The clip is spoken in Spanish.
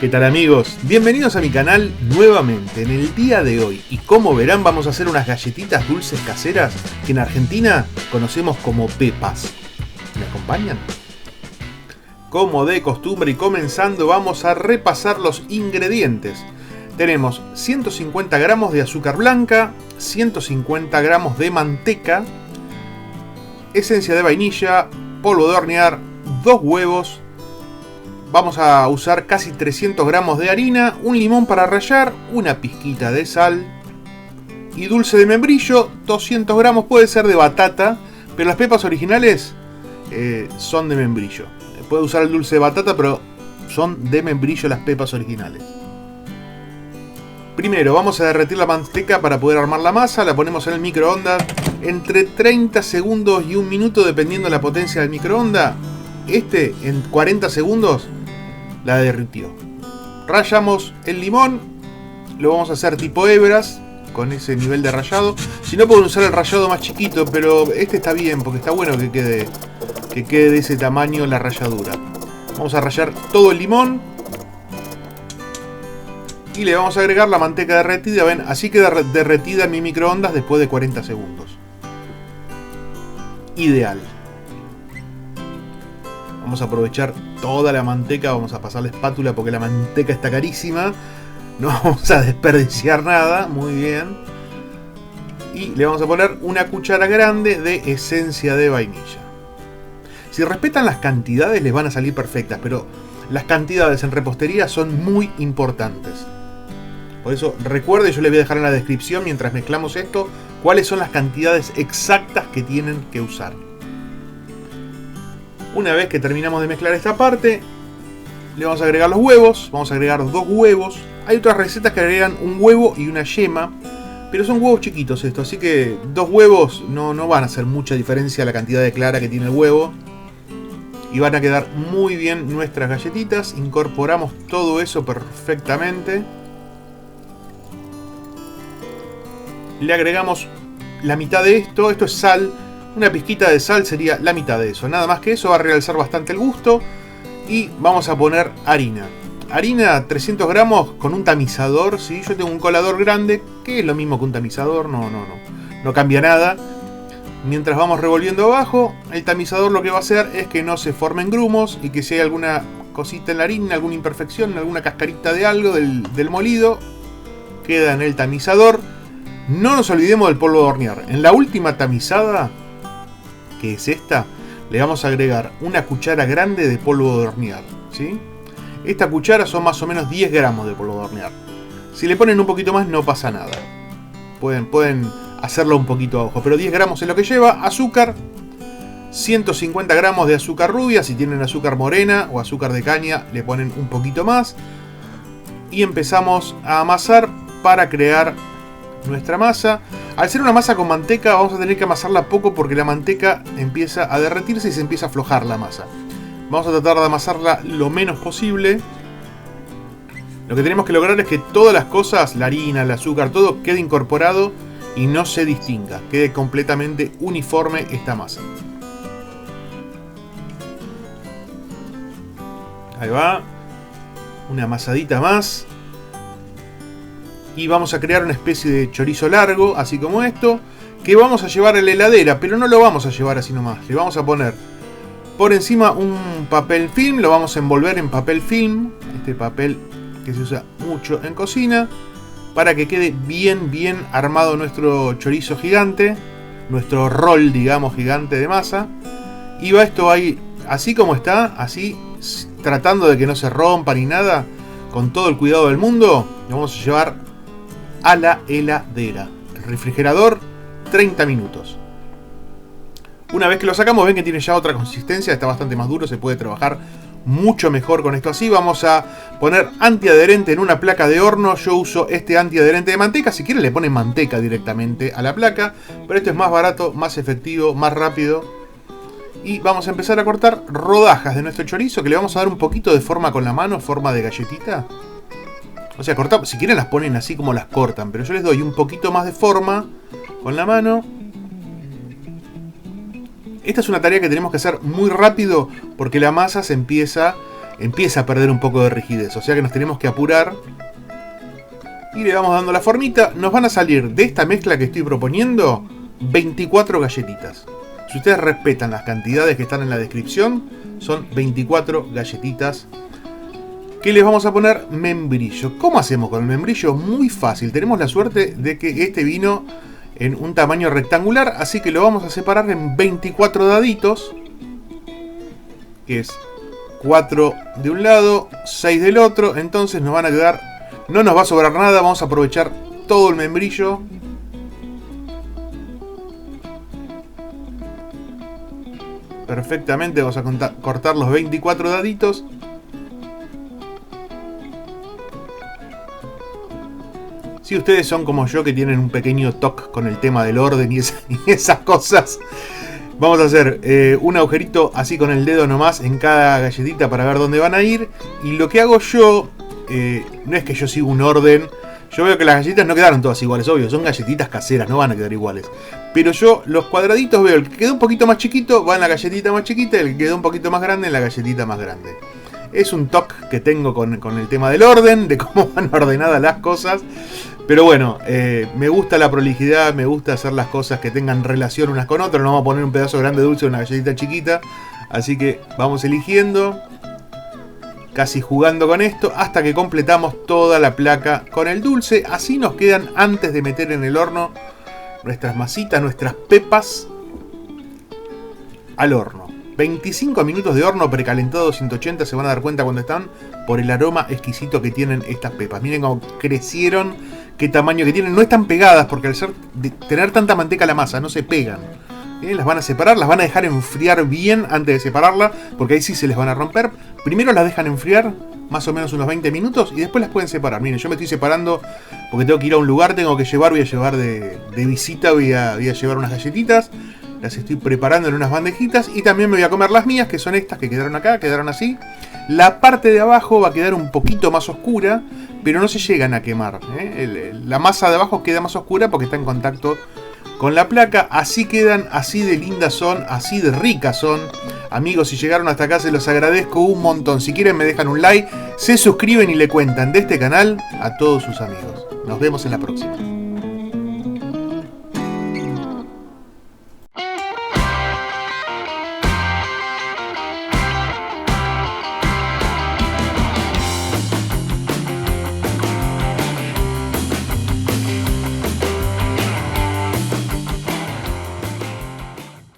¿Qué tal amigos? Bienvenidos a mi canal nuevamente. En el día de hoy, y como verán, vamos a hacer unas galletitas dulces caseras que en Argentina conocemos como pepas. ¿Me acompañan? Como de costumbre y comenzando, vamos a repasar los ingredientes. Tenemos 150 gramos de azúcar blanca, 150 gramos de manteca, esencia de vainilla, polvo de hornear, 2 huevos. Vamos a usar casi 300 gramos de harina, un limón para rallar, una pizquita de sal y dulce de membrillo, 200 gramos, puede ser de batata, pero las pepas originales son de membrillo. Puede usar el dulce de batata, pero son de membrillo las pepas originales. Primero vamos a derretir la manteca para poder armar la masa, la ponemos en el microondas entre 30 segundos y 1 minuto dependiendo de la potencia del microondas. En 40 segundos la derritió. Rallamos el limón, lo vamos a hacer tipo hebras, con ese nivel de rallado. Si no, pueden usar el rallado más chiquito, pero este está bien, porque está bueno que quede de ese tamaño la ralladura. Vamos a rallar todo el limón y le vamos a agregar la manteca derretida. Ven, así queda derretida en mi microondas después de 40 segundos. Ideal. Vamos a aprovechar toda la manteca, vamos a pasar la espátula porque la manteca está carísima. No vamos a desperdiciar nada, muy bien. Y le vamos a poner una cuchara grande de esencia de vainilla. Si respetan las cantidades les van a salir perfectas, pero las cantidades en repostería son muy importantes. Por eso recuerde, yo les voy a dejar en la descripción mientras mezclamos esto, cuáles son las cantidades exactas que tienen que usar. Una vez que terminamos de mezclar esta parte, le vamos a agregar los huevos. Vamos a agregar 2 huevos. Hay otras recetas que agregan un huevo y una yema, pero son huevos chiquitos estos, así que 2 huevos no van a hacer mucha diferencia la cantidad de clara que tiene el huevo. Y van a quedar muy bien nuestras galletitas. Incorporamos todo eso perfectamente. Le agregamos la mitad de esto. Esto es sal. Una pizquita de sal sería la mitad de eso. Nada más que eso, va a realzar bastante el gusto. Y vamos a poner harina. Harina 300 gramos con un tamizador. ¿Sí? Yo tengo un colador grande, que es lo mismo que un tamizador. No cambia nada. Mientras vamos revolviendo abajo, el tamizador lo que va a hacer es que no se formen grumos. Y que si hay alguna cosita en la harina, alguna imperfección, alguna cascarita de algo del molido, queda en el tamizador. No nos olvidemos del polvo de hornear. En la última tamizada, que es esta, le vamos a agregar una cuchara grande de polvo de hornear, ¿sí? Esta cuchara son más o menos 10 gramos de polvo de hornear. Si le ponen un poquito más no pasa nada. Pueden hacerlo un poquito a ojo, pero 10 gramos es lo que lleva. Azúcar, 150 gramos de azúcar rubia. Si tienen azúcar morena o azúcar de caña le ponen un poquito más. Y empezamos a amasar para crear nuestra masa. Al ser una masa con manteca vamos a tener que amasarla poco porque la manteca empieza a derretirse y se empieza a aflojar la masa. Vamos a tratar de amasarla lo menos posible. Lo que tenemos que lograr es que todas las cosas, la harina, el azúcar, todo quede incorporado y no se distinga. Quede completamente uniforme esta masa. Ahí va. Una amasadita más. Y vamos a crear una especie de chorizo largo, así como esto, que vamos a llevar a la heladera, pero no lo vamos a llevar así nomás. Le vamos a poner por encima un papel film, lo vamos a envolver en papel film, este papel que se usa mucho en cocina, para que quede bien armado nuestro chorizo gigante, nuestro rol, digamos, gigante de masa. Y va esto ahí, así como está, así, tratando de que no se rompa ni nada, con todo el cuidado del mundo, lo vamos a llevar a la heladera. El refrigerador, 30 minutos. Una vez que lo sacamos, ven que tiene ya otra consistencia, está bastante más duro, se puede trabajar mucho mejor con esto así. Vamos a poner antiadherente en una placa de horno. Yo uso este antiadherente de manteca. Si quieren le ponen manteca directamente a la placa, pero esto es más barato, más efectivo, más rápido. Y vamos a empezar a cortar rodajas de nuestro chorizo, que le vamos a dar un poquito de forma con la mano, forma de galletita. O sea, cortamos, si quieren las ponen así como las cortan, pero yo les doy un poquito más de forma con la mano. Esta es una tarea que tenemos que hacer muy rápido porque la masa se empieza empieza a perder un poco de rigidez. O sea que nos tenemos que apurar. Y le vamos dando la formita. Nos van a salir de esta mezcla que estoy proponiendo 24 galletitas. Si ustedes respetan las cantidades que están en la descripción, son 24 galletitas que les vamos a poner membrillo. ¿Cómo hacemos con el membrillo? Muy fácil. Tenemos la suerte de que este vino en un tamaño rectangular, así que lo vamos a separar en 24 daditos, que es 4 de un lado, 6 del otro. Entonces nos van a quedar, no nos va a sobrar nada, vamos a aprovechar todo el membrillo. Perfectamente, vamos a cortar los 24 daditos. Si ustedes son como yo, que tienen un pequeño toque con el tema del orden y esas cosas, vamos a hacer un agujerito así con el dedo nomás en cada galletita para ver dónde van a ir. Y lo que hago yo, no es que yo siga un orden. Yo veo que las galletitas no quedaron todas iguales, obvio, son galletitas caseras, no van a quedar iguales. Pero yo los cuadraditos veo, el que quedó un poquito más chiquito va en la galletita más chiquita, el que quedó un poquito más grande en la galletita más grande. Es un toque que tengo con el tema del orden, de cómo van ordenadas las cosas. Pero bueno, me gusta la prolijidad, me gusta hacer las cosas que tengan relación unas con otras. No vamos a poner un pedazo grande de dulce en una galletita chiquita. Así que vamos eligiendo, casi jugando con esto, hasta que completamos toda la placa con el dulce. Así nos quedan, antes de meter en el horno, nuestras masitas, nuestras pepas al horno. 25 minutos de horno precalentado 180, se van a dar cuenta cuando están por el aroma exquisito que tienen estas pepas. Miren cómo crecieron, qué tamaño que tienen. No están pegadas porque al tener tanta manteca la masa no se pegan. Las van a separar, las van a dejar enfriar bien antes de separarla, porque ahí sí se les van a romper. Primero las dejan enfriar más o menos unos 20 minutos y después las pueden separar. Miren, yo me estoy separando porque tengo que ir a un lugar, tengo que llevar, voy a llevar de visita, voy a llevar unas galletitas. Las estoy preparando en unas bandejitas y también me voy a comer las mías, que son estas que quedaron acá, quedaron así. La parte de abajo va a quedar un poquito más oscura, pero no se llegan a quemar. La masa de abajo queda más oscura porque está en contacto con la placa. Así quedan, así de lindas son, así de ricas son. Amigos, si llegaron hasta acá se los agradezco un montón. Si quieren me dejan un like, se suscriben y le cuentan de este canal a todos sus amigos. Nos vemos en la próxima.